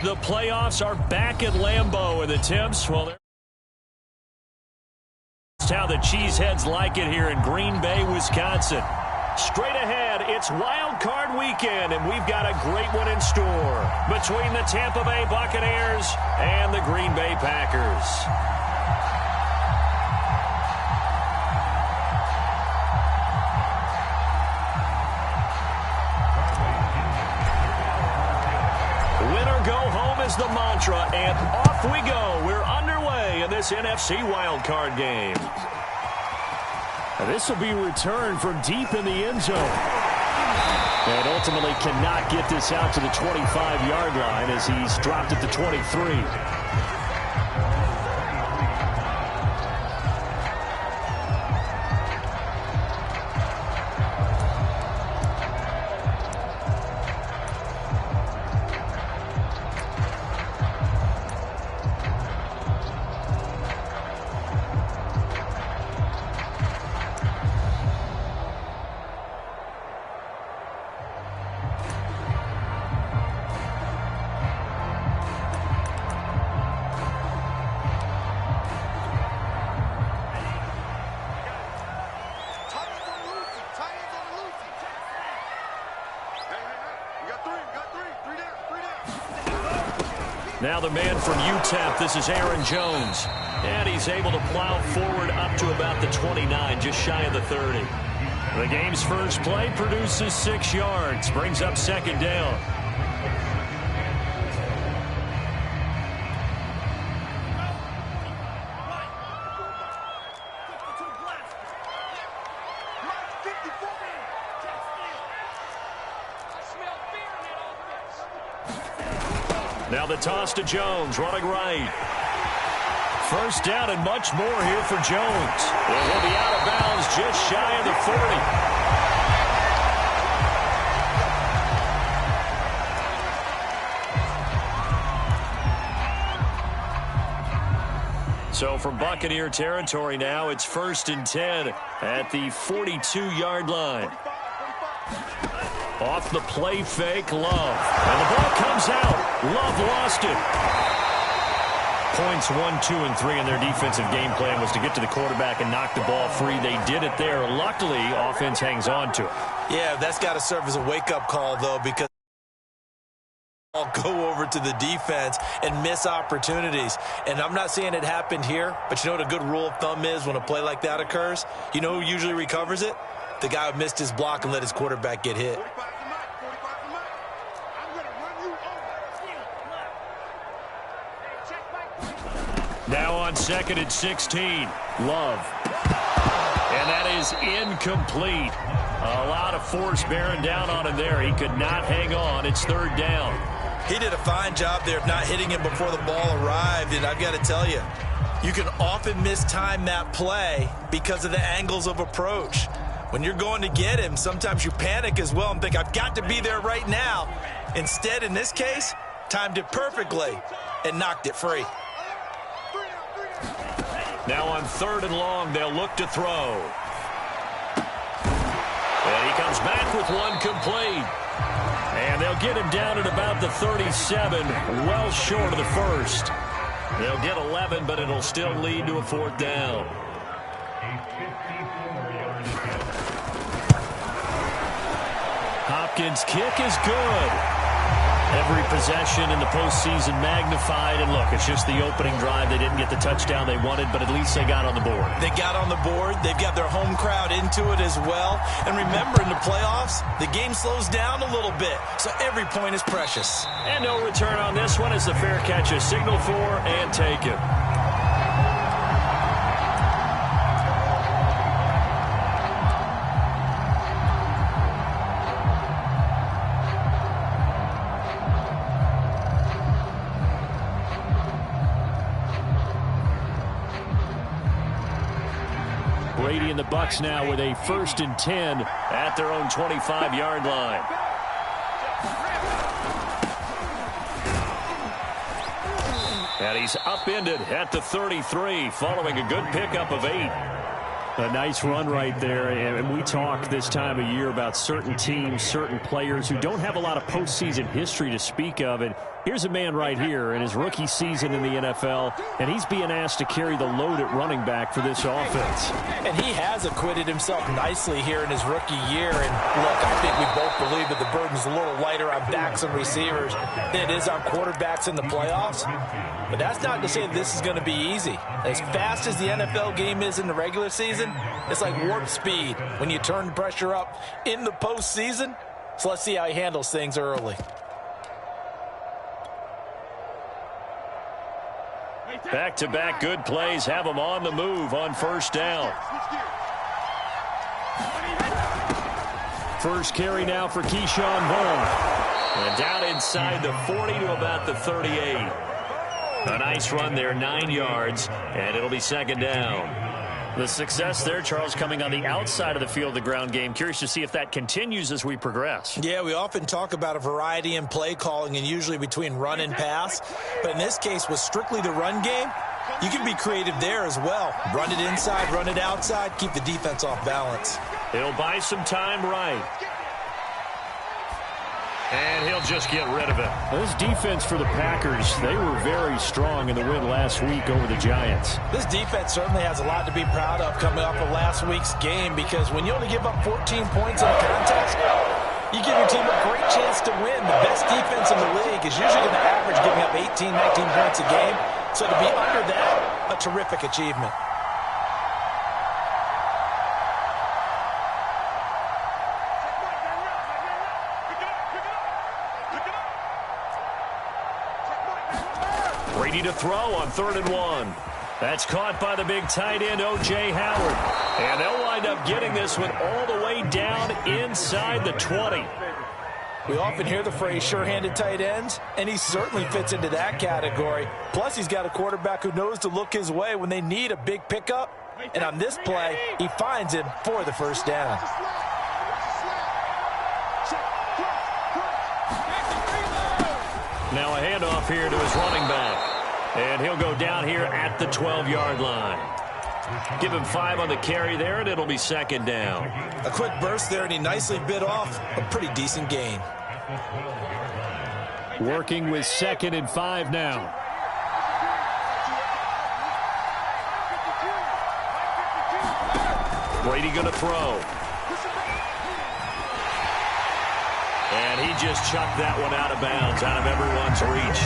The playoffs are back at Lambeau, and the Temps, well, that's how the Cheeseheads like it here in Green Bay, Wisconsin. Straight ahead, it's Wild Card Weekend, and we've got a great one in store between the Tampa Bay Buccaneers and the Green Bay Packers. Go home is the mantra, and off we go. We're underway in this NFC wildcard game. This will be returned from deep in the end zone. And ultimately cannot get this out to the 25-yard line as he's dropped at the 23. Now the man from UTEP, this is Aaron Jones. And he's able to plow forward up to about the 29, just shy of the 30. The game's first play produces 6 yards, brings up second down. Now the toss to Jones, running right. First down and much more here for Jones. And he'll be out of bounds just shy of the 40. So from Buccaneer territory now, it's 1st and 10 at the 42-yard line. Off the play fake, Love. And the ball comes out. Love lost it. Points 1, 2, and 3 in their defensive game plan was to get to the quarterback and knock the ball free. They did it there. Luckily, offense hangs on to it. Yeah, that's got to serve as a wake-up call, though, because I'll go over to the defense and miss opportunities. And I'm not saying it happened here, but you know what a good rule of thumb is when a play like that occurs? You know who usually recovers it? The guy who missed his block and let his quarterback get hit. Now on 2nd and 16, Love. And that is incomplete. A lot of force bearing down on him there. He could not hang on. It's 3rd down. He did a fine job there of not hitting him before the ball arrived. And I've got to tell you, you can often mistime that play because of the angles of approach. When you're going to get him, sometimes you panic as well and think, I've got to be there right now. Instead, in this case, timed it perfectly and knocked it free. Now on 3rd and long, they'll look to throw. And he comes back with one complete. And they'll get him down at about the 37, well short of the first. They'll get 11, but it'll still lead to a 4th down. Hopkins' kick is good. Every possession in the postseason magnified. And look, it's just the opening drive. They didn't get the touchdown they wanted, but at least they got on the board. They got on the board. They've got their home crowd into it as well. And remember, in the playoffs, the game slows down a little bit. So every point is precious. And no return on this one as the fair catch is signaled for and taken. Brady and the Bucs now with a 1st and 10 at their own 25-yard line. And he's upended at the 33 following a good pickup of 8. A nice run right there, and we talk this time of year about certain teams, certain players who don't have a lot of postseason history to speak of, and Here's a man right here in his rookie season in the NFL, and he's being asked to carry the load at running back for this offense. And he has acquitted himself nicely here in his rookie year. And look, I think we both believe that the burden's a little lighter on backs and receivers than it is on quarterbacks in the playoffs. But that's not to say that this is going to be easy. As fast as the NFL game is in the regular season, it's like warp speed when you turn the pressure up in the postseason. So let's see how he handles things early. Back-to-back good plays have him on the move on first down. First carry now for Keyshawn Vaughn. And down inside the 40 to about the 38. A nice run there, 9 yards, and it'll be second down. The success there, Charles, coming on the outside of the field, the ground game. Curious to see if that continues as we progress. Yeah, we often talk about a variety in play calling and usually between run and pass. But in this case, with strictly the run game, you can be creative there as well. Run it inside, run it outside, keep the defense off balance. He'll buy some time right. And he'll just get rid of it. This defense for the Packers, they were very strong in the win last week over the Giants. This defense certainly has a lot to be proud of coming off of last week's game, because when you only give up 14 points in a contest, you give your team a great chance to win. The best defense in the league is usually going to average giving up 18, 19 points a game. So to be under that, a terrific achievement. Brady to throw on 3rd and 1. That's caught by the big tight end, O.J. Howard. And they'll wind up getting this one all the way down inside the 20. We often hear the phrase sure-handed tight ends, and he certainly fits into that category. Plus, he's got a quarterback who knows to look his way when they need a big pickup. And on this play, he finds him for the first down. Now a handoff here to his running back. And he'll go down here at the 12-yard line. Give him 5 on the carry there, and it'll be second down. A quick burst there, and he nicely bit off a pretty decent gain. Working with 2nd and 5 now. Brady going to throw. And he just chucked that one out of bounds, out of everyone's reach.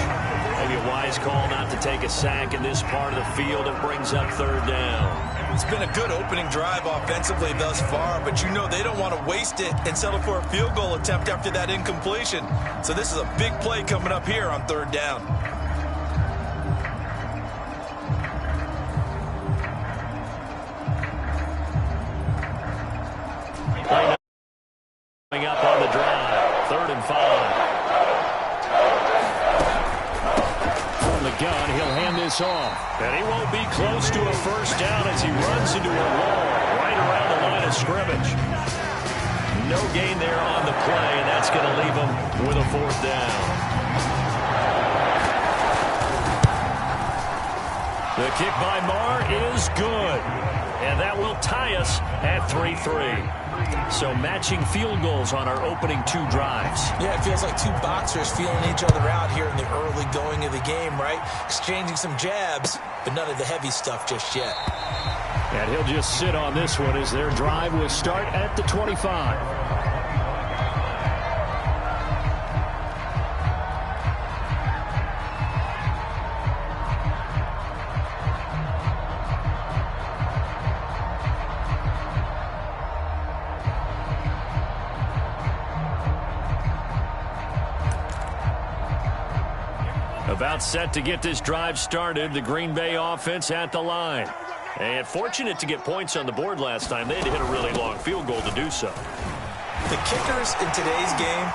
Maybe a wise call not to take a sack in this part of the field. It brings up 3rd down. It's been a good opening drive offensively thus far, but you know they don't want to waste it and settle for a field goal attempt after that incompletion. So this is a big play coming up here on 3rd down. Coming up on the drive. 3rd and 5. From the gun, he'll hand this off. And he won't be close to a first down as he runs into a wall right around the line of scrimmage. No gain there on the play, and that's going to leave him with a 4th down. The kick by Marr is good. And that will tie us at 3-3. So matching field goals on our opening 2 drives. Yeah, it feels like 2 boxers feeling each other out here in the early going of the game, right? Exchanging some jabs, but none of the heavy stuff just yet. And he'll just sit on this one as their drive will start at the 25. About set to get this drive started, the Green Bay offense at the line. And fortunate to get points on the board last time. They had to hit a really long field goal to do so. The kickers in today's game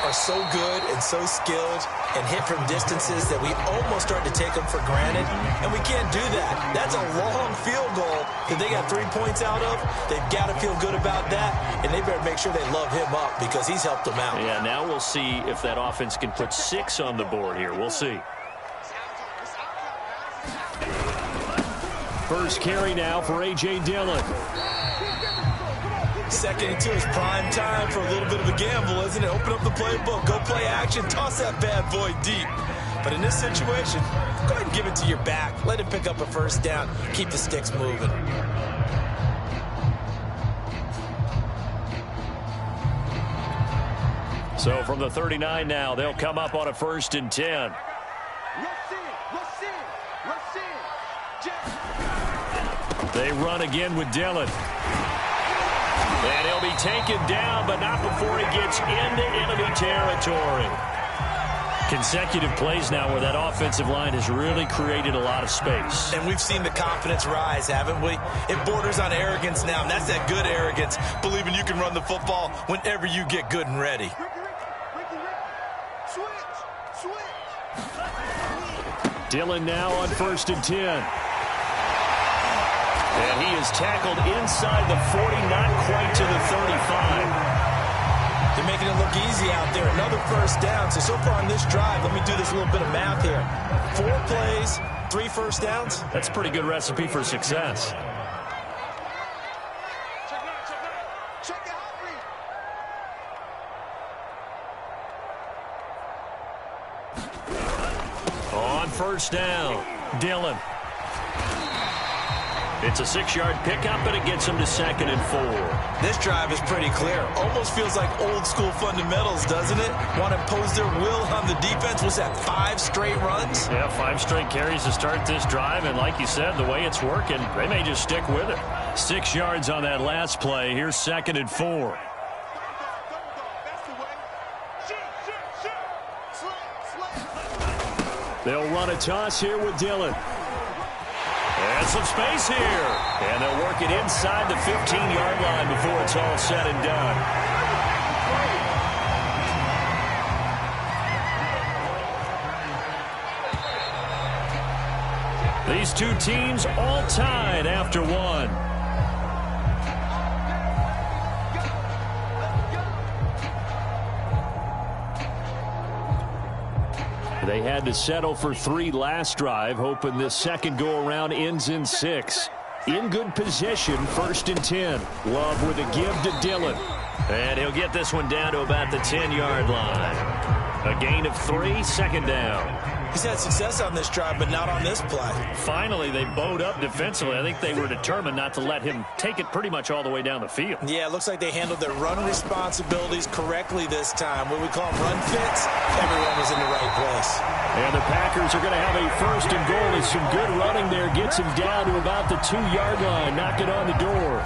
are so good and so skilled and hit from distances that we almost start to take them for granted, and we can't do that. That's a long field goal that they got 3 points out of. They've got to feel good about that, and they better make sure they love him up because he's helped them out. Yeah, now we'll see if that offense can put 6 on the board here. We'll see. First carry now for A.J. Dillon. 2nd and 2 is prime time for a little bit of a gamble, isn't it? Open up the playbook, go play action, toss that bad boy deep. But in this situation, go ahead and give it to your back. Let him pick up a first down. Keep the sticks moving. So from the 39 now, they'll come up on a 1st and 10. They run again with Dillon. And he'll be taken down, but not before he gets into enemy territory. Consecutive plays now where that offensive line has really created a lot of space. And we've seen the confidence rise, haven't we? It borders on arrogance now, and that's that good arrogance, believing you can run the football whenever you get good and ready. Dillon now on 1st and 10. And he is tackled inside the 40, not quite to the 35. They're making it look easy out there. Another first down. So far on this drive, let me do this little bit of math here. 4 plays, 3 first downs. That's a pretty good recipe for success. On 1st down, Dillon. It's a 6-yard pickup, and it gets him to 2nd and 4. This drive is pretty clear. Almost feels like old school fundamentals, doesn't it? Want to impose their will on the defense. Was that 5 straight runs? Yeah, 5 straight carries to start this drive, and like you said, the way it's working, they may just stick with it. 6 yards on that last play. Here's 2nd and 4. They'll run a toss here with Dillon. And some space here. And they'll work it inside the 15-yard line before it's all said and done. These two teams all tied after 1. They had to settle for 3 last drive, hoping this second go-around ends in 6. In good position, 1st and 10. Love with a give to Dillon. And he'll get this one down to about the 10-yard line. A gain of 3, 2nd down. He's had success on this drive, but not on this play. Finally, they bowed up defensively. I think they were determined not to let him take it pretty much all the way down the field. Yeah, it looks like they handled their run responsibilities correctly this time. What we call them run fits, everyone was in the right place. And the Packers are going to have a 1st and goal. As some good running there gets him down to about the 2-yard line. Knock it on the door.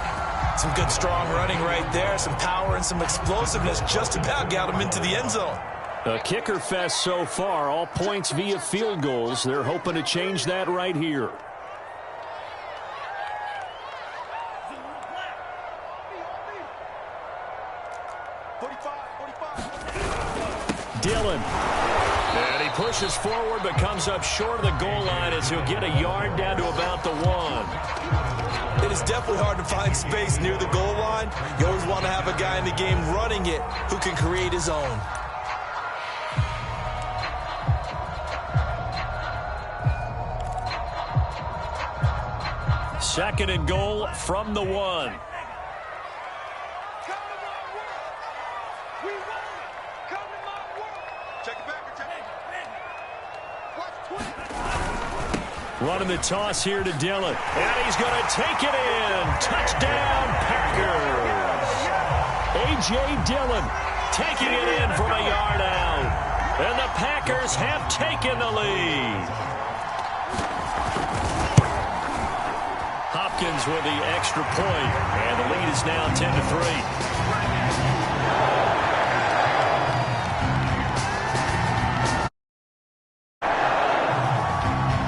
Some good, strong running right there. Some power and some explosiveness just about got him into the end zone. A kicker fest so far, all points via field goals. They're hoping to change that right here. Dillon. And he pushes forward but comes up short of the goal line as he'll get a yard down to about the 1. It is definitely hard to find space near the goal line. You always want to have a guy in the game running it who can create his own. Second and goal from the 1. Running the toss here to Dillon. And he's going to take it in. Touchdown, Packers. A.J. Dillon taking it in from a yard out. And the Packers have taken the lead. Hopkins with the extra point, and the lead is now 10-3.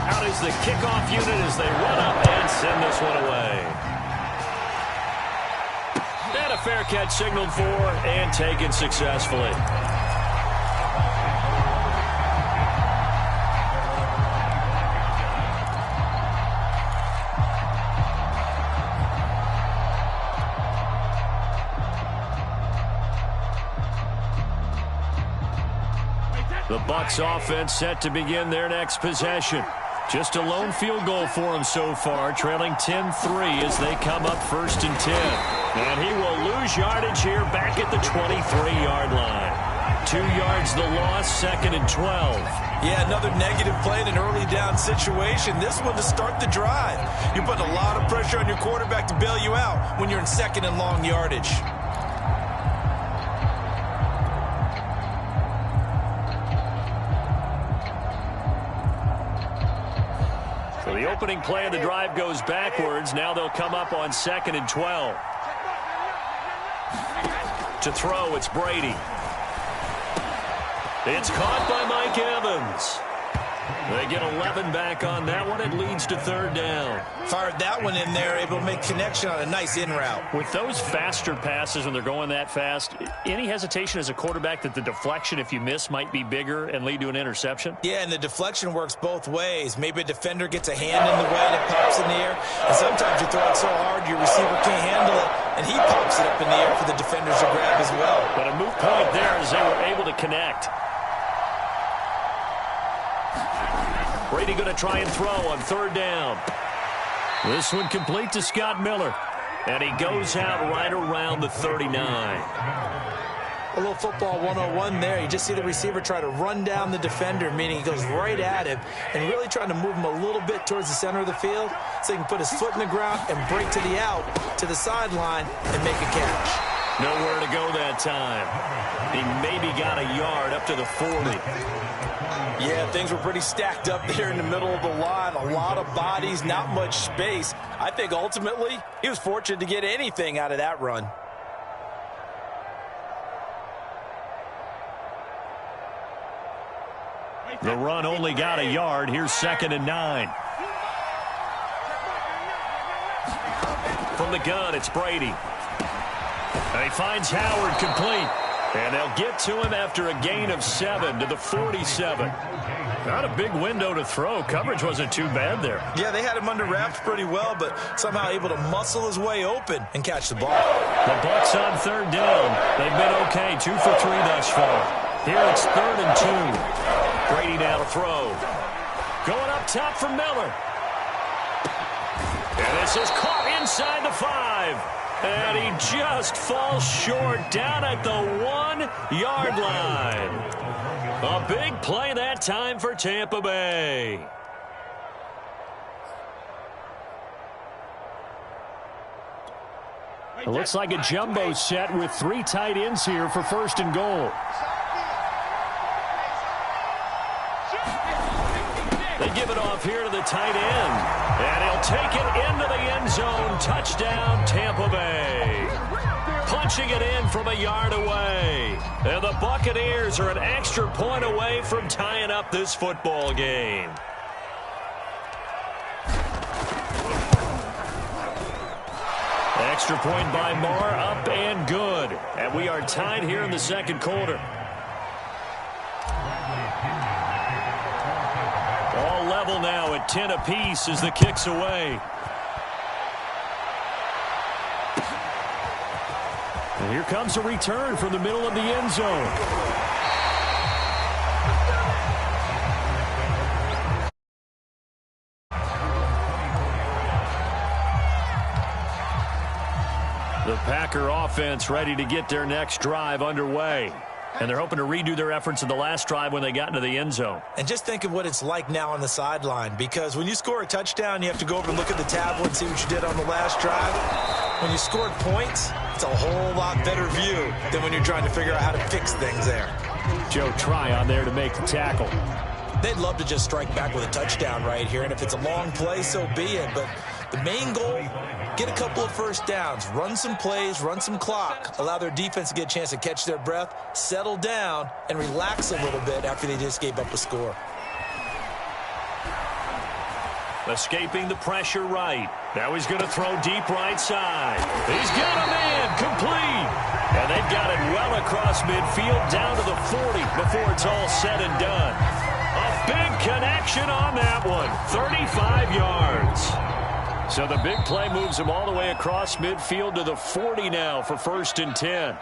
Out is the kickoff unit as they run up and send this one away. And a fair catch signaled for and taken successfully. The Bucs offense set to begin their next possession. Just a lone field goal for them so far, trailing 10-3 as they come up 1st and 10. And he will lose yardage here back at the 23-yard line. 2 yards the loss, 2nd and 12. Yeah, another negative play in an early down situation. This one to start the drive. You're putting a lot of pressure on your quarterback to bail you out when you're in 2nd and long yardage. So the opening play of the drive goes backwards. Now they'll come up on 2nd and 12. To throw, it's Brady. It's caught by Mike Evans. They get 11 back on that one. It leads to 3rd down. Fired that one in there, able to make connection on a nice in route. With those faster passes when they're going that fast, any hesitation as a quarterback that the deflection, if you miss, might be bigger and lead to an interception? Yeah, and the deflection works both ways. Maybe a defender gets a hand in the way and it pops in the air. And sometimes you throw it so hard your receiver can't handle it, and he pops it up in the air for the defenders to grab as well. But a moot point there as they were able to connect. Brady going to try and throw on 3rd down. This one complete to Scott Miller. And he goes out right around the 39. A little football 101 there. You just see the receiver try to run down the defender, meaning he goes right at him and really trying to move him a little bit towards the center of the field so he can put his foot in the ground and break to the out, to the sideline, and make a catch. Nowhere to go that time. He maybe got a yard up to the 40. Yeah, things were pretty stacked up there in the middle of the line. A lot of bodies, not much space. I think ultimately he was fortunate to get anything out of that run. The run only got a yard. Here's 2nd and 9. From the gun, it's Brady. And he finds Howard complete. And they'll get to him after a gain of 7 to the 47. Not a big window to throw. Coverage wasn't too bad there. Yeah, they had him under wraps pretty well, but somehow able to muscle his way open and catch the ball. The Bucs on 3rd down. They've been okay, 2 for 3 thus far. Here it's 3rd and 2. Brady now to throw. Going up top for Miller. And this is caught inside the 5. And he just falls short down at the 1-yard line. A big play that time for Tampa Bay. It looks like a jumbo set with 3 tight ends here for 1st and goal. They give it off here to the tight end. And he'll take it into the end zone. Touchdown, Tampa Bay. Punching it in from a yard away. And the Buccaneers are an extra point away from tying up this football game. Extra point by Marr, up and good. And we are tied here in the 2nd quarter. All level now at 10 apiece as the kick's away. And here comes a return from the middle of the end zone. The Packer offense ready to get their next drive underway. And they're hoping to redo their efforts in the last drive when they got into the end zone. And just think of what it's like now on the sideline, because when you score a touchdown, you have to go over and look at the tablet and see what you did on the last drive. When you scored points, it's a whole lot better view than when you're trying to figure out how to fix things there. Joe Tryon there to make the tackle. They'd love to just strike back with a touchdown right here, and if it's a long play, so be it. But the main goal, get a couple of first downs, run some plays, run some clock, allow their defense to get a chance to catch their breath, settle down, and relax a little bit after they just gave up a score. Escaping the pressure right. Now he's going to throw deep right side. He's got a man complete. And they've got it well across midfield down to the 40 before it's all said and done. A big connection on that one. 35 yards. So the big play moves him all the way across midfield to the 40 now for 1st and 10.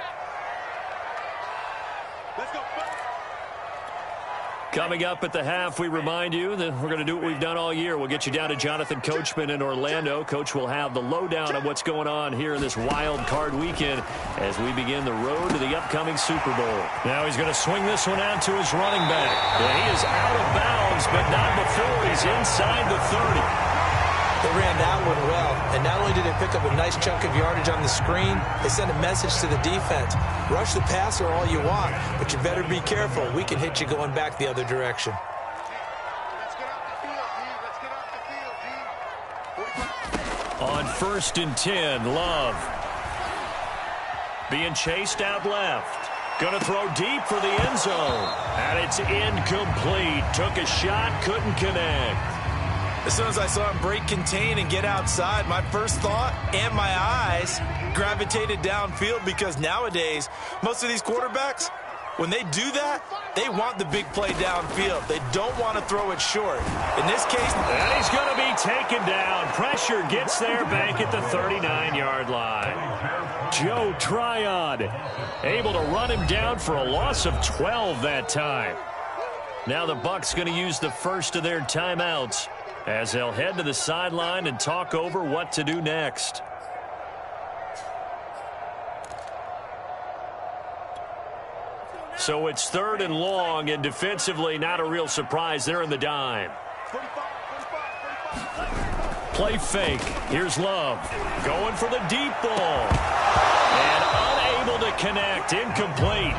Coming up at the half, we remind you that we're going to do what we've done all year. We'll get you down to Jonathan Coachman in Orlando. Coach will have the lowdown of what's going on here in this wild card weekend as we begin the road to the upcoming Super Bowl. Now he's going to swing this one out to his running back. Yeah, he is out of bounds, but not before he's inside the 30. They ran that one well, and not only did they pick up a nice chunk of yardage on the screen, they sent a message to the defense. Rush the passer all you want, but you better be careful. We can hit you going back the other direction. Let's get off the field, D. Let's get off the field, D. On 1st and 10, Love. Being chased out left. Going to throw deep for the end zone. And it's incomplete. Took a shot, couldn't connect. As soon as I saw him break contain and get outside, my first thought and my eyes gravitated downfield, because nowadays, most of these quarterbacks, when they do that, they want the big play downfield. They don't want to throw it short. In this case, and he's going to be taken down. Pressure gets there back at the 39-yard line. Joe Tryon able to run him down for a loss of 12 that time. Now the Bucs going to use the first of their timeouts as they'll head to the sideline and talk over what to do next. So it's 3rd and long, and defensively not a real surprise. They're in the dime. Play fake. Here's Love. Going for the deep ball. And unable to connect. Incomplete.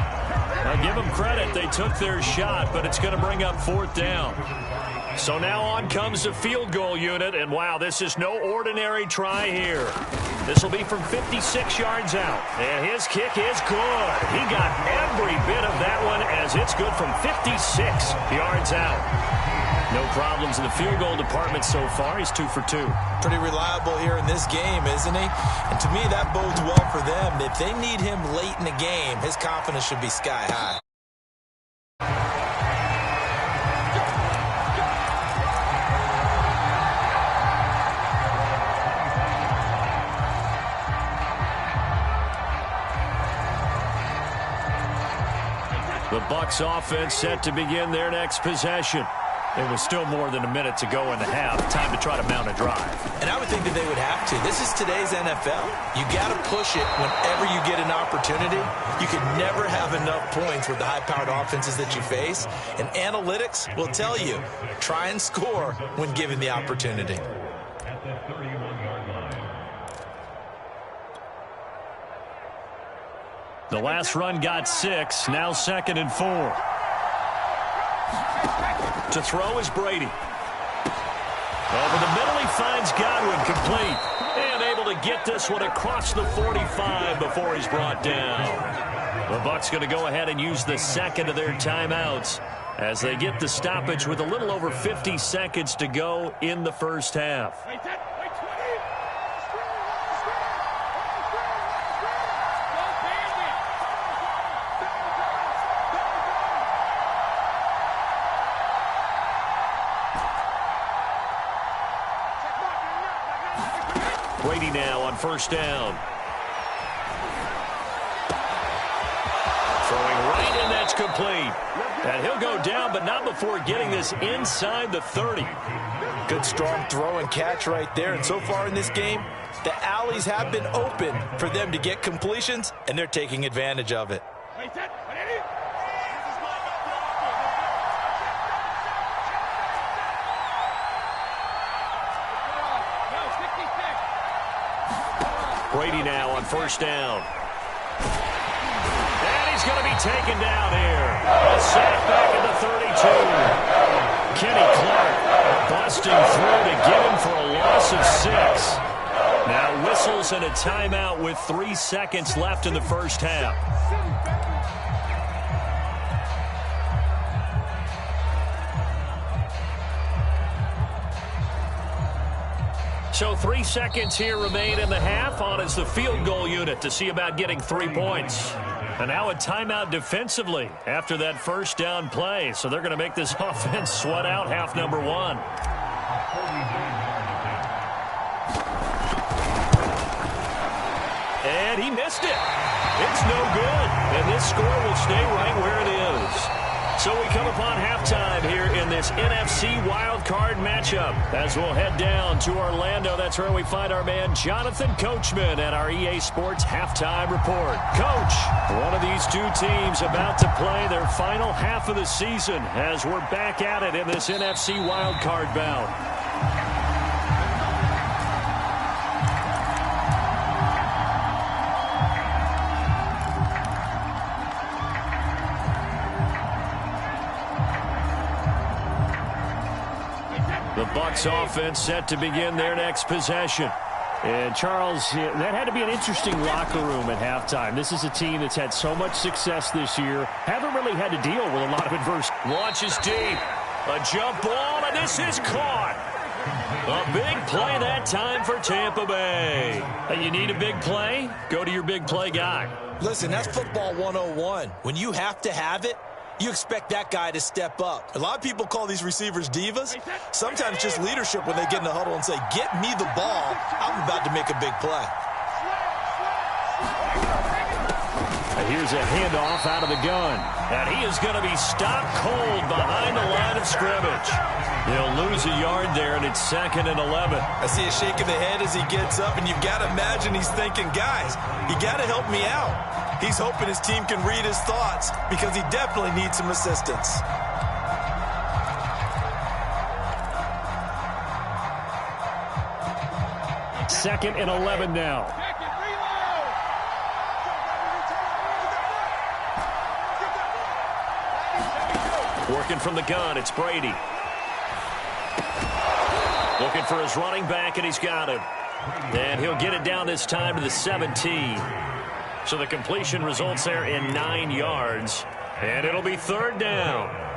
Now give them credit. They took their shot, but it's going to bring up 4th down. So now on comes the field goal unit, and wow, this is no ordinary try here. This will be from 56 yards out, and his kick is good. He got every bit of that one as it's good from 56 yards out. No problems in the field goal department so far. He's 2 for 2. Pretty reliable here in this game, isn't he? And to me, that bodes well for them. If they need him late in the game, his confidence should be sky high. The Bucs offense set to begin their next possession. There was still more than a minute to go in the half. Time to try to mount a drive. And I would think that they would have to. This is today's NFL. You got to push it whenever you get an opportunity. You can never have enough points with the high-powered offenses that you face. And analytics will tell you, try and score when given the opportunity. The last run got 6. Now 2nd and 4. To throw is Brady. Over the middle, he finds Godwin, complete. And able to get this one across the 45 before he's brought down. The Bucs going to go ahead and use the second of their timeouts as they get the stoppage with a little over 50 seconds to go in the first half. Brady now on 1st down. Throwing right, and that's complete. And he'll go down, but not before getting this inside the 30. Good, strong throw and catch right there. And so far in this game, the alleys have been open for them to get completions, and they're taking advantage of it. Brady now on 1st down. And he's going to be taken down here. A sack back in the 32. Kenny Clark busting through to get him for a loss of 6. Now whistles and a timeout with 3 seconds left in the first half. So 3 seconds here remain in the half. On is the field goal unit to see about getting 3 points. And now a timeout defensively after that first down play. So they're going to make this offense sweat out half number 1. And he missed it. It's no good. And this score will stay right where it is. So we come upon halftime here in this NFC wildcard matchup. As we'll head down to Orlando, that's where we find our man Jonathan Coachman at our EA Sports Halftime Report. Coach, one of these two teams about to play their final half of the season as we're back at it in this NFC wildcard bout. The Bucs offense set to begin their next possession. And, Charles, that had to be an interesting locker room at halftime. This is a team that's had so much success this year, haven't really had to deal with a lot of adversity. Launches deep. A jump ball, and this is caught. A big play that time for Tampa Bay. You need a big play? Go to your big play guy. Listen, that's football 101. When you have to have it, you expect that guy to step up. A lot of people call these receivers divas. Sometimes just leadership when they get in the huddle and say, get me the ball. I'm about to make a big play. Here's a handoff out of the gun. And he is going to be stopped cold behind the line of scrimmage. He'll lose a yard there, and it's 2nd and 11. I see a shake of the head as he gets up, and you've got to imagine he's thinking, guys, you got to help me out. He's hoping his team can read his thoughts because he definitely needs some assistance. Second and 11 now. Working from the gun, it's Brady. Looking for his running back, and he's got him. And he'll get it down this time to the 17. So the completion results there in 9 yards. And it'll be 3rd down.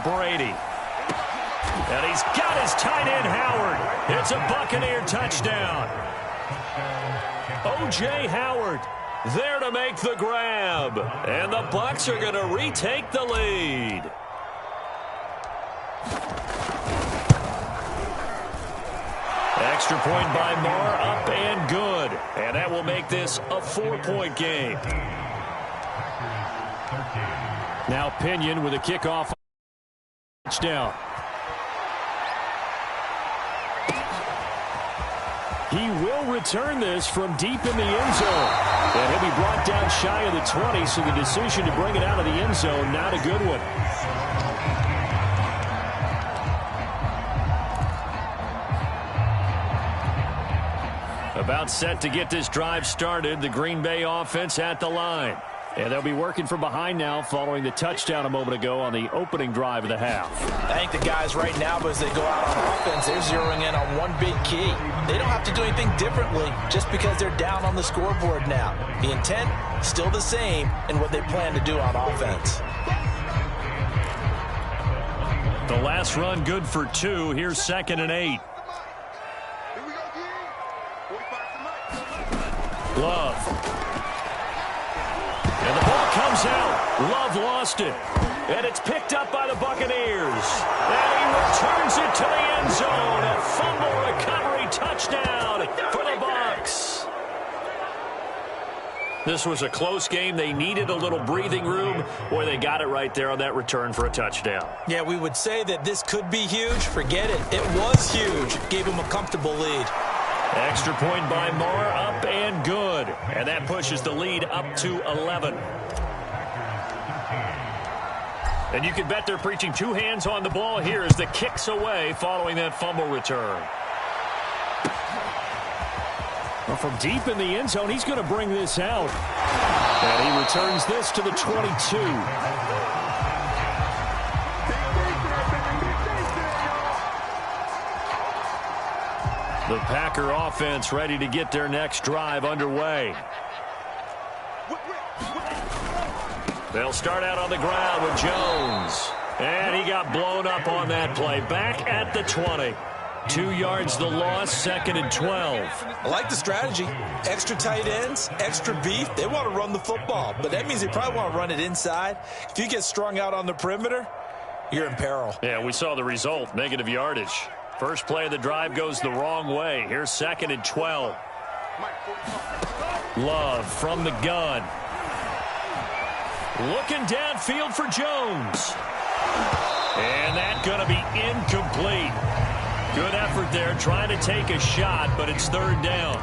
Brady. And he's got his tight end, Howard. It's a Buccaneer touchdown. O.J. Howard there to make the grab. And the Bucs are going to retake the lead. Extra point by Marr, up and good. And that will make this a 4-point game. Now Pinion with a kickoff. Touchdown. He will return this from deep in the end zone. And he'll be brought down shy of the 20, so the decision to bring it out of the end zone, not a good one. About set to get this drive started, the Green Bay offense at the line. And they'll be working from behind now following the touchdown a moment ago on the opening drive of the half. I think the guys right now, as they go out on offense, they're zeroing in on one big key. They don't have to do anything differently just because they're down on the scoreboard now. The intent, still the same in what they plan to do on offense. The last run good for 2. Here's 2nd and 8. Love. And the ball comes out. Love lost it. And it's picked up by the Buccaneers. And he returns it to the end zone. A fumble recovery touchdown for the Bucs. This was a close game. They needed a little breathing room. Boy, they got it right there on that return for a touchdown. Yeah, we would say that this could be huge. Forget it. It was huge. Gave him a comfortable lead. Extra point by Marr, up and good. And that pushes the lead up to 11. And you can bet they're preaching 2 hands on the ball here as the kick's away following that fumble return. Well, from deep in the end zone, he's going to bring this out. And he returns this to the 22. The Packer offense ready to get their next drive underway. They'll start out on the ground with Jones. And he got blown up on that play. Back at the 20. 2 yards the loss, 2nd and 12. I like the strategy. Extra tight ends, extra beef. They want to run the football, but that means they probably want to run it inside. If you get strung out on the perimeter, you're in peril. Yeah, we saw the result, negative yardage. First play of the drive goes the wrong way. Here's 2nd and 12. Love from the gun. Looking downfield for Jones. And that's going to be incomplete. Good effort there, trying to take a shot, but it's 3rd down.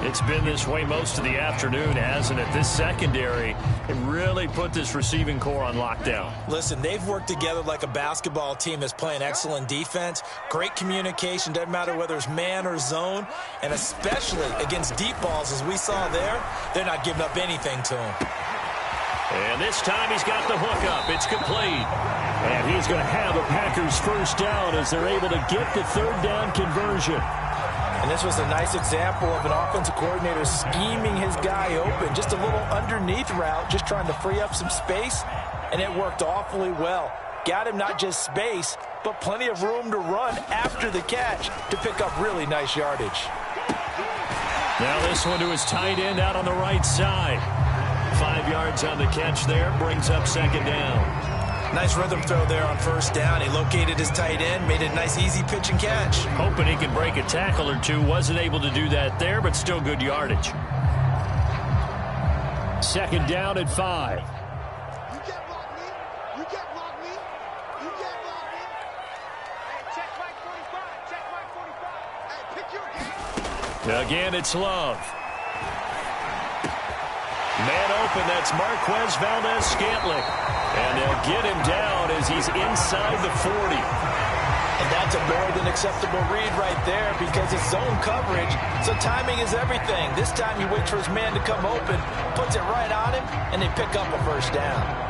It's been this way most of the afternoon, hasn't it? This secondary, it really put this receiving core on lockdown. Listen, they've worked together like a basketball team that's playing excellent defense. Great communication, doesn't matter whether it's man or zone, and especially against deep balls, as we saw there, they're not giving up anything to him. And this time he's got the hook up. It's complete. And he's going to have a Packers first down as they're able to get the 3rd down conversion. And this was a nice example of an offensive coordinator scheming his guy open. Just a little underneath route, just trying to free up some space, and it worked awfully well. Got him not just space, but plenty of room to run after the catch to pick up really nice yardage. Now this one to his tight end out on the right side. 5 yards on the catch there, brings up 2nd down. Nice rhythm throw there on 1st down. He located his tight end, made it a nice easy pitch and catch. Hoping he could break a tackle or two. Wasn't able to do that there, but still good yardage. 2nd down at 5. You can't block me. You can't block me. You can't block me. Hey, check Mike 45. Check Mike 45. Hey, pick your game. Again, it's Love. Man open, that's Marquez Valdez-Scantling. And they'll get him down as he's inside the 40. And that's a more than acceptable read right there because it's zone coverage, so timing is everything. This time he waits for his man to come open, puts it right on him, and they pick up a 1st down.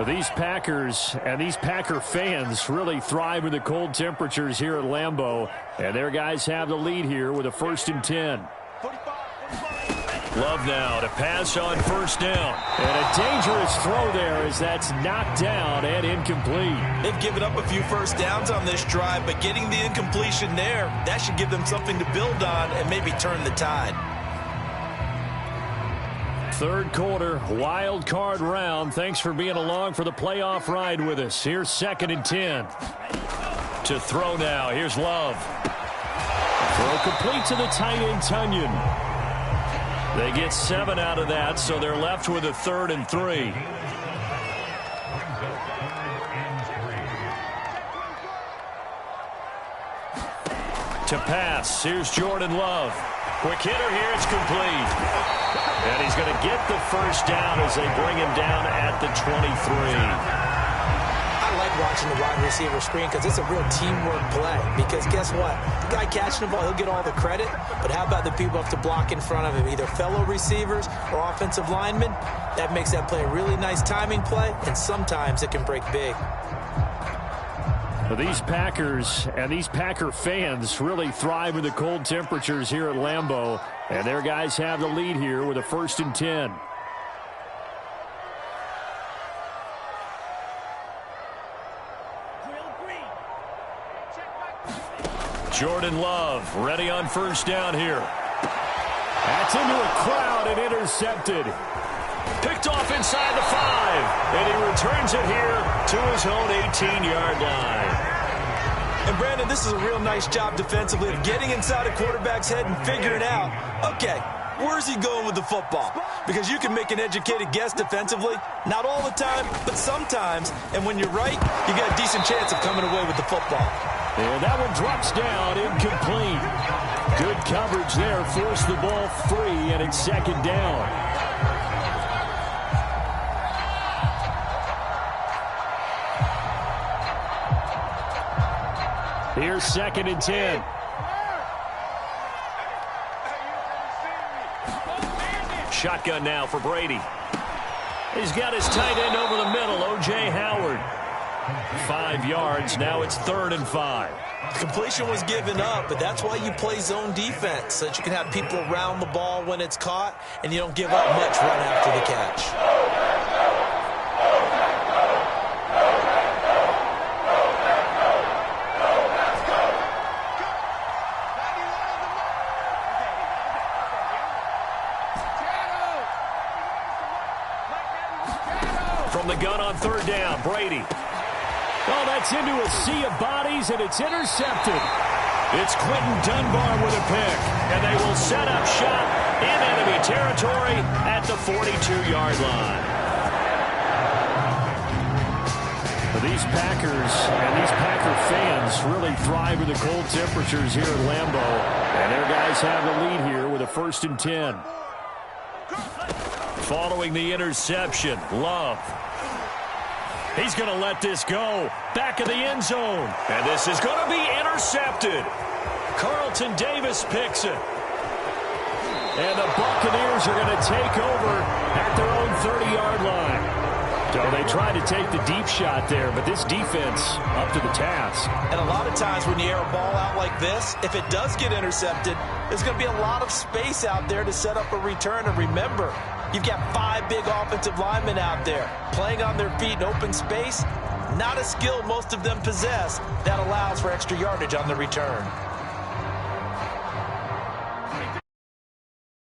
These Packers and these Packer fans really thrive in the cold temperatures here at Lambeau. And their guys have the lead here with a 1st and 10. Love now to pass on 1st down. And a dangerous throw there as that's knocked down and incomplete. They've given up a few 1st downs on this drive, but getting the incompletion there, that should give them something to build on and maybe turn the tide. 3rd quarter, wild card round. Thanks for being along for the playoff ride with us. Here's 2nd and 10. To throw now. Here's Love. Throw complete to the tight end, Tunyon. They get 7 out of that, so they're left with a 3rd and 3. To pass. Here's Jordan Love. Quick hitter here. It's complete. And he's going to get the 1st down as they bring him down at the 23. I like watching the wide receiver screen because it's a real teamwork play. Because guess what? The guy catching the ball, he'll get all the credit. But how about the people who have to block in front of him, either fellow receivers or offensive linemen? That makes that play a really nice timing play, and sometimes it can break big. These Packers and these Packer fans really thrive in the cold temperatures here at Lambeau. And their guys have the lead here with a 1st and 10. Jordan Love ready on 1st down here. That's into a crowd and intercepted. Picked off inside the 5. And he returns it here to his own 18-yard line. And, Brandon, this is a real nice job defensively of getting inside a quarterback's head and figuring out, okay, where's he going with the football? Because you can make an educated guess defensively. Not all the time, but sometimes. And when you're right, you got a decent chance of coming away with the football. And that one drops down, incomplete. Good coverage there, forced the ball free, and it's 2nd down. Here's 2nd and 10. Shotgun now for Brady. He's got his tight end over the middle, O.J. Howard. 5 yards. Now it's 3rd and 5. Completion was given up, but that's why you play zone defense, so that you can have people around the ball when it's caught, and you don't give up much right after the catch. from the gun on third down. Brady. Oh, that's into a sea of bodies, and it's intercepted. It's Quentin Dunbar with a pick, and they will set up shop in enemy territory at the 42-yard line. These Packers and these Packer fans really thrive in the cold temperatures here at Lambeau, and their guys have the lead here with a 1st and 10. Following the interception, Love. He's going to let this go. Back of the end zone. And this is going to be intercepted. Carlton Davis picks it. And the Buccaneers are going to take over at their own 30-yard line. So they tried to take the deep shot there, but this defense up to the task. And a lot of times when you air a ball out like this, if it does get intercepted, there's going to be a lot of space out there to set up a return. And remember, you've got 5 big offensive linemen out there playing on their feet in open space. Not a skill most of them possess that allows for extra yardage on the return.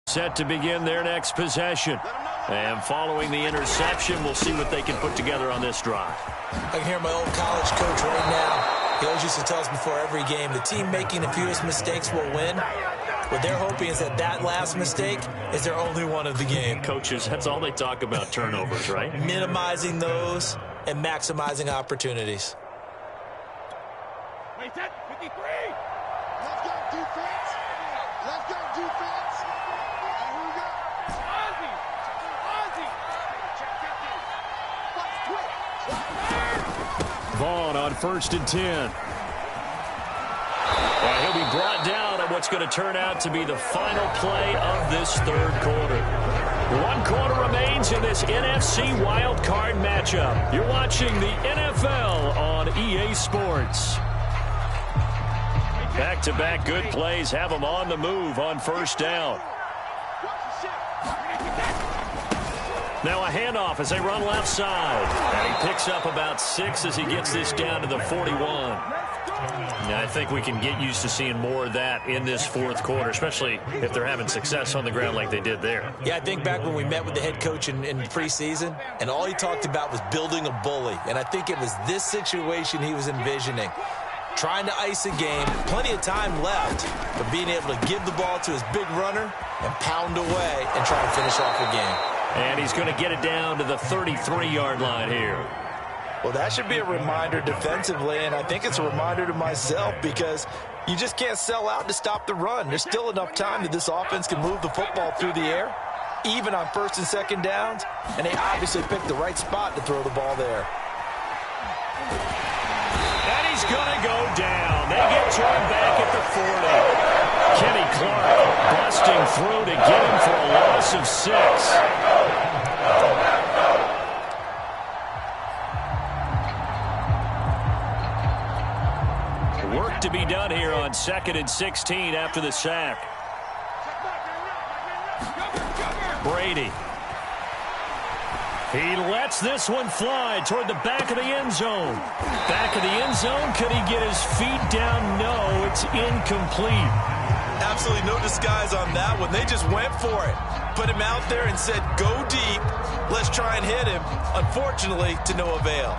Set to begin their next possession. And following the interception, we'll see what they can put together on this drive. I can hear my old college coach right now. He always used to tell us before every game, the team making the fewest mistakes will win. What they're hoping is that that last mistake is their only one of the game. Coaches, that's all they talk about, turnovers, right? Minimizing those and maximizing opportunities. Wait, 53. Let's go, defense. Let's go, defense. And here we go. Ozzy. Check 50. Vaughn on 1st and 10. And he'll be brought down on what's going to turn out to be the final play of this third quarter. 1 quarter remains in this NFC wild card matchup. You're watching the NFL on EA Sports. Back-to-back good plays have them on the move on 1st down. Now a handoff as they run left side. And he picks up about 6 as he gets this down to the 41. Now, I think we can get used to seeing more of that in this 4th quarter, especially if they're having success on the ground like they did there. Yeah, I think back when we met with the head coach in preseason, and all he talked about was building a bully. And I think it was this situation he was envisioning. Trying to ice a game, plenty of time left, but being able to give the ball to his big runner and pound away and try to finish off the game. And he's going to get it down to the 33-yard line here. Well, that should be a reminder defensively, and I think it's a reminder to myself because you just can't sell out to stop the run. There's still enough time that this offense can move the football through the air, even on 1st and 2nd downs, and they obviously picked the right spot to throw the ball there. And he's going to go down. They get to him back at the 40. Kenny Clark busting through to get him for a loss of 6. Work to be done here on 2nd and 16 after the sack. Brady. He lets this one fly toward the back of the end zone. Back of the end zone. Could he get his feet down? No, it's incomplete. Absolutely no disguise on that one. They just went for it. Put him out there and said, go deep. Let's try and hit him. Unfortunately, to no avail.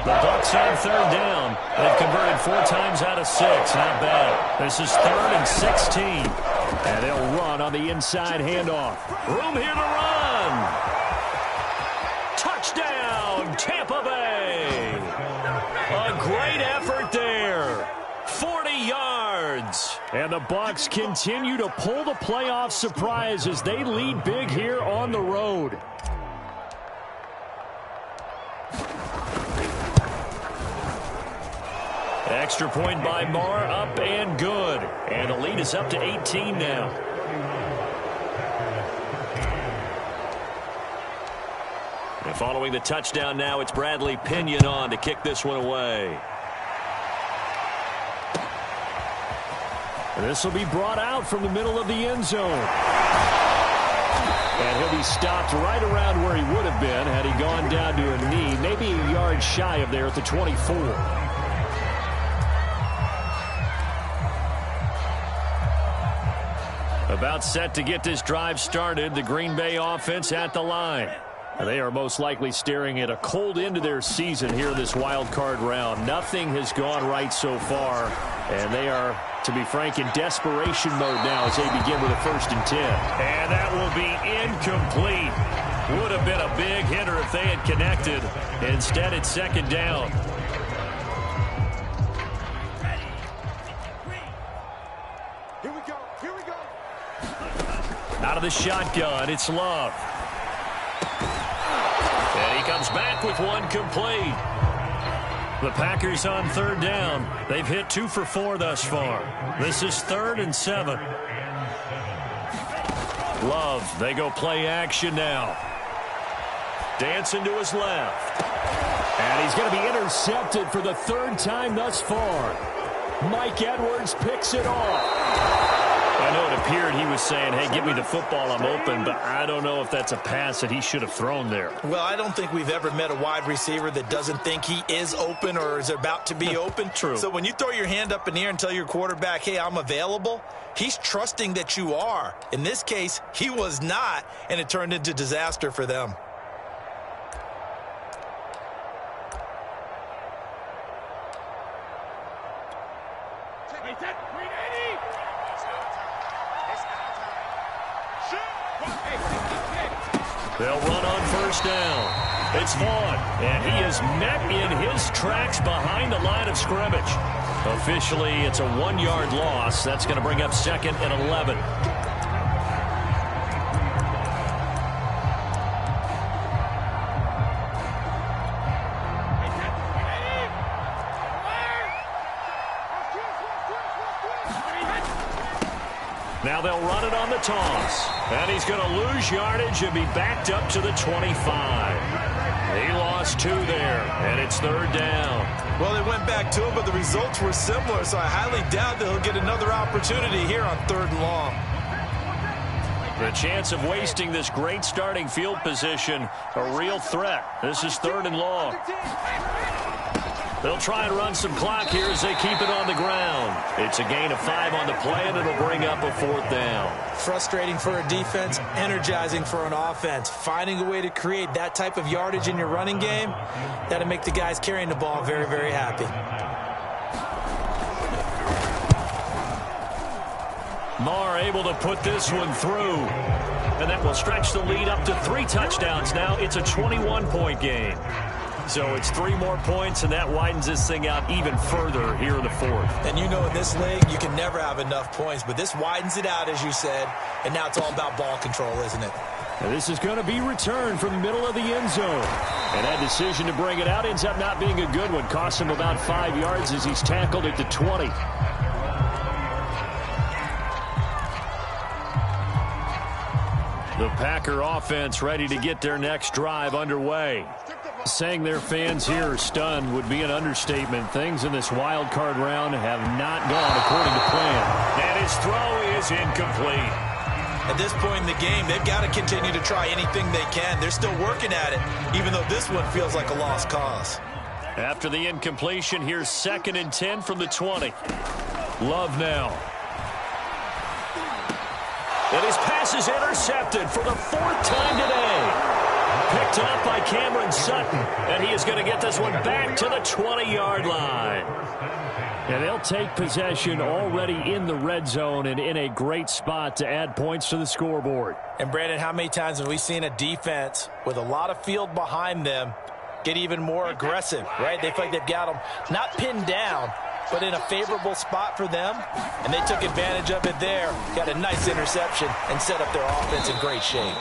The Bucs on 3rd down. They've converted 4 times out of 6. Not bad. This is 3rd and 16. And they'll run on the inside handoff. Room here to run. Touchdown, Tampa Bay. A great effort there. 40 yards. And the Bucs continue to pull the playoff surprise as they lead big here on the road. Extra point by Marr, up and good. And the lead is up to 18 now. And following the touchdown now, it's Bradley Pinion on to kick this one away. And this will be brought out from the middle of the end zone. And he'll be stopped right around where he would have been had he gone down to a knee, maybe a yard shy of there at the 24. About set to get this drive started, the Green Bay offense at the line. They are most likely staring at a cold end to their season here in this wild card round. Nothing has gone right so far, and they are, to be frank, in desperation mode now as they begin with a 1st and 10. And that will be incomplete. Would have been a big hitter if they had connected. Instead, it's 2nd down. Here we go. Here we go. Out of the shotgun, it's Love. And he comes back with one complete. The Packers on 3rd down. They've hit 2 for 4 thus far. This is 3rd and 7. Love, they go play action now. Dancing to his left. And he's going to be intercepted for the 3rd time thus far. Mike Edwards picks it off. I know it appeared he was saying, hey, give me the football, I'm open, but I don't know if that's a pass that he should have thrown there. Well, I don't think we've ever met a wide receiver that doesn't think he is open or is about to be open. True. So when you throw your hand up in the air and tell your quarterback, hey, I'm available, he's trusting that you are. In this case, he was not, and it turned into disaster for them. They'll run on 1st down. It's Vaughn, and he is met in his tracks behind the line of scrimmage. Officially, it's a 1-yard loss. That's going to bring up 2nd and 11. Now they'll run it on the toss. And he's going to lose yardage and be backed up to the 25. He lost 2 there, and it's 3rd down. Well, they went back to him, but the results were similar, so I highly doubt that he'll get another opportunity here on 3rd and long. The chance of wasting this great starting field position, a real threat. This is 3rd and long. They'll try and run some clock here as they keep it on the ground. It's a gain of 5 on the play, and it'll bring up a 4th down. Frustrating for a defense, energizing for an offense. Finding a way to create that type of yardage in your running game, that'll make the guys carrying the ball very, very happy. Marr able to put this one through. And that will stretch the lead up to 3 touchdowns now. It's a 21-point game. So it's 3 more points, and that widens this thing out even further here in the 4th. And you know in this league, you can never have enough points, but this widens it out, as you said, and now it's all about ball control, isn't it? And this is going to be returned from the middle of the end zone. And that decision to bring it out ends up not being a good one. Costs him about 5 yards as he's tackled at the 20. The Packer offense ready to get their next drive underway. Saying their fans here are stunned would be an understatement. Things in this wild card round have not gone according to plan. And his throw is incomplete. At this point in the game, they've got to continue to try anything they can. They're still working at it, even though this one feels like a lost cause. After the incompletion, here's 2nd and 10 from the 20. Love now. And his pass is intercepted for the 4th time today. Picked up by Cameron Sutton, and he is going to get this one back to the 20-yard line. And they'll take possession already in the red zone and in a great spot to add points to the scoreboard. And, Brandon, how many times have we seen a defense with a lot of field behind them get even more aggressive, right? They feel like they've got them not pinned down, but in a favorable spot for them, and they took advantage of it there, got a nice interception, and set up their offense in great shape.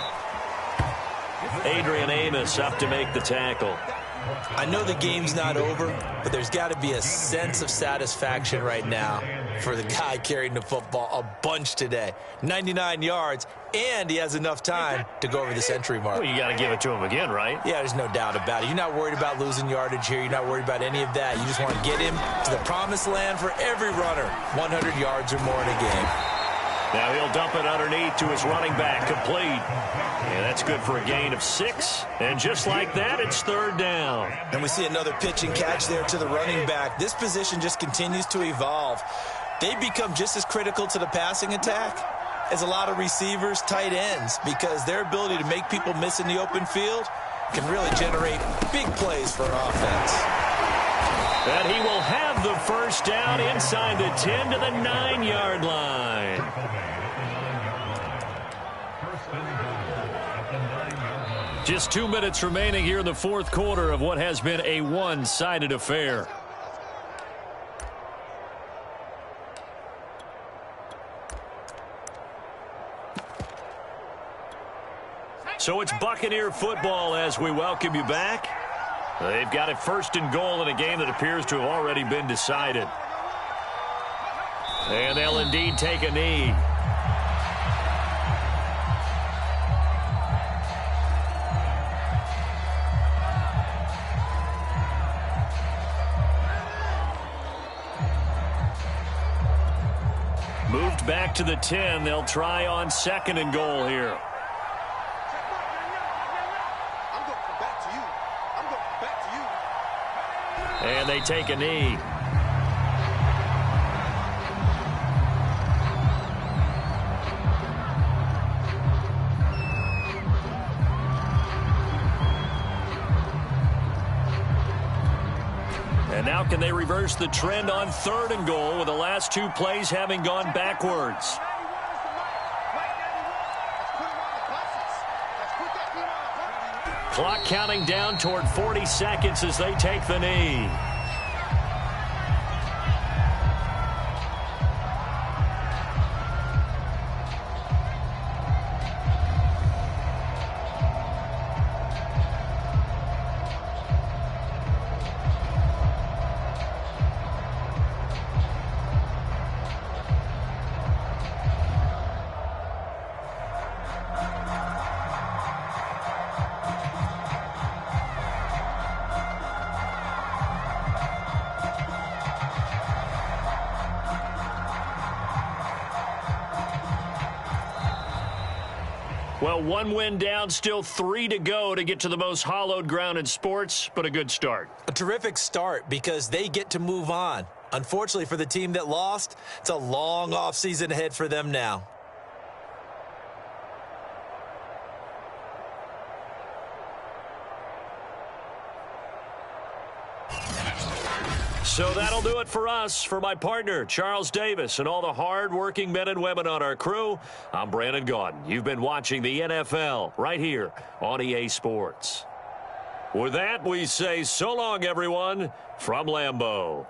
Adrian Amos up to make the tackle. I know the game's not over, but there's got to be a sense of satisfaction right now for the guy carrying the football a bunch today. 99 yards, and he has enough time to go over the century mark. Well, you got to give it to him again, right? Yeah, there's no doubt about it. You're not worried about losing yardage here. You're not worried about any of that. You just want to get him to the promised land for every runner, 100 yards or more in a game. Now he'll dump it underneath to his running back, complete. And that's good for a gain of 6. And just like that, it's 3rd down. And we see another pitch and catch there to the running back. This position just continues to evolve. They become just as critical to the passing attack is a lot of receivers, tight ends, because their ability to make people miss in the open field can really generate big plays for our offense. And he will have the first down inside the 10 to the 9-yard line. Just 2 minutes remaining here in the fourth quarter of what has been a one-sided affair. So it's Buccaneer football as we welcome you back. They've got it first and goal in a game that appears to have already been decided. And they'll indeed take a knee. Moved back to the 10. They'll try on second and goal here. And they take a knee. And now can they reverse the trend on third and goal with the last two plays having gone backwards? Clock counting down toward 40 seconds as they take the knee. Well, one win down, still 3 to go to get to the most hallowed ground in sports, but a good start. A terrific start because they get to move on. Unfortunately for the team that lost, it's a long offseason ahead for them now. So that'll do it for us. For my partner, Charles Davis, and all the hard-working men and women on our crew, I'm Brandon Gaudin. You've been watching the NFL right here on EA Sports. With that, we say so long, everyone, from Lambeau.